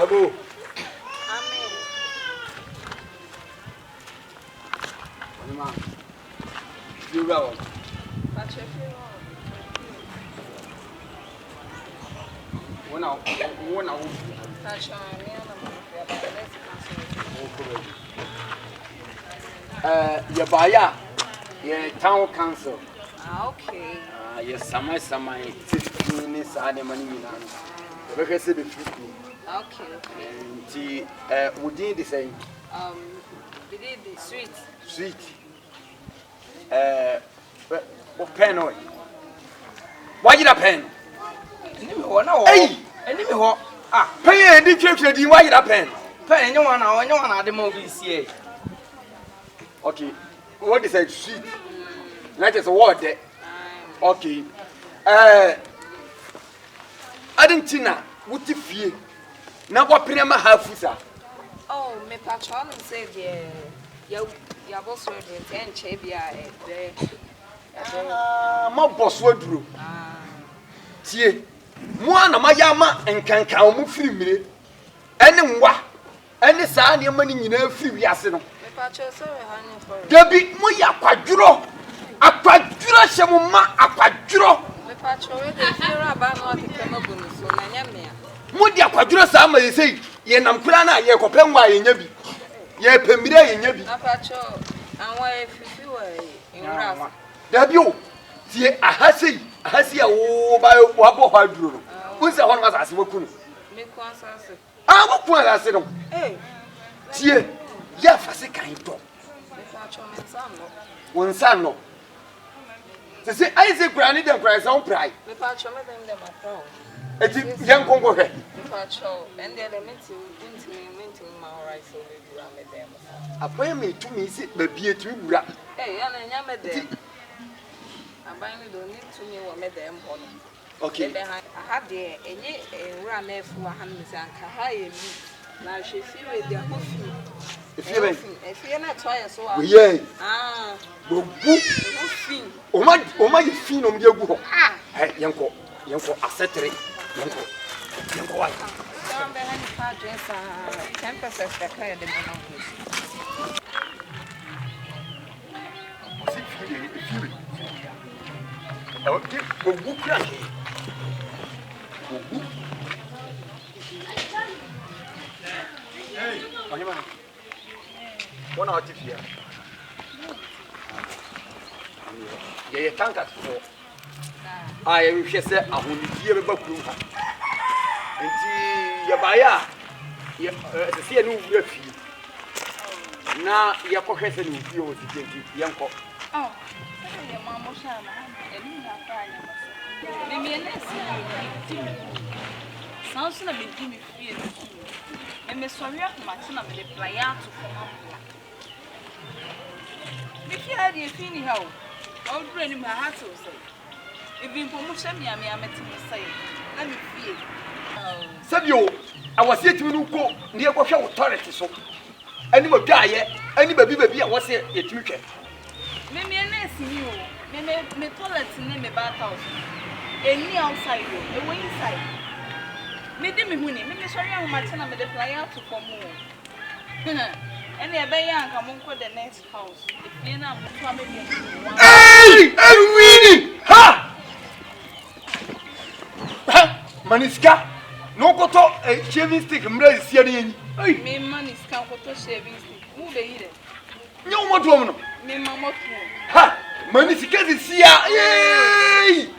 Abo. Amen. Mama. You go. Patrick. One hour. Your buyer, your town council. Okay. Yes, some 15 minutes are the money. Because the 50. Okay. And we did the same. We did the sweet. Sweet. What pen? Why did I pen? Hey! Pay and did why did I pen? Pen, you want at the movies here. Okay. What is a sweet? That is a word there. Okay. Argentina, what if you now what Prima have for? Oh, my patron said, yeah, your boss will attend Chabia. My boss would do. See, one of my yama and can count free me. And what? And the son, your money in a free yasin. Debbie, Moya Quadro. A quadro, Shamuma, a quadro. My patron, the fear about not the Camabunus, so I am there. Mudia quadro, somebody say, Yenam Plana, Yakopema in Yabi. Ye Pemira in Yabi. My patron, and why if you were in Rama. Debbie, see, I has a oh by Wabo Hydro. Who's the one as Wokun? Make one sense. I will put us in. Hey, See, Yafasi kind of my patron and son. one son. No. To say, I say, granny, the price on pride. My patron, them a phone. It's young Congo. My patron, and the elementary into my rice, so we do them. Appointment to me, sit the beer to rap. Hey, and I met them. I don't need to me what made them honor. Okay. I had the run there for 100 and Kahaya. Now she feel with their coffee. If you're not tired, so Yeah. book. Oh my, you feel on your go. Hey, Yanko, I said to it. Yanko, why? Down behind the car dress, 10% the car at the moment. Okay, go book crack. Hey, one out here. Yeah, thank us for. I wish I said, I want to hear about you. And your buyer, the sea new refuge. Now, your cohesion is yours, Yanko. Oh, your mamma shall have maybe a nest. Sounds like a Jimmy Fear. And Miss Soria Martina with a playa to come up. If you had a feeling how, I'll bring my hat to say. If you promotion me, I met him say, let me feel. Sabio, I was here to go near what authority so. Anybody die, anybody baby, I was here a teacher. Maybe a nest in you, may toilets name a bath house. Any outside you, away inside. Maybe maybe sorry, I'm Martina with the playa to come home. And the Bayan come on the next house. If you're not coming, hey, Winnie! Ha! Maniska, no go to a shaving stick, Mray Syrian. me money is come to shaving stick. Move the eater. No more woman. Me, mamma, Ha! Maniska is here. Yay!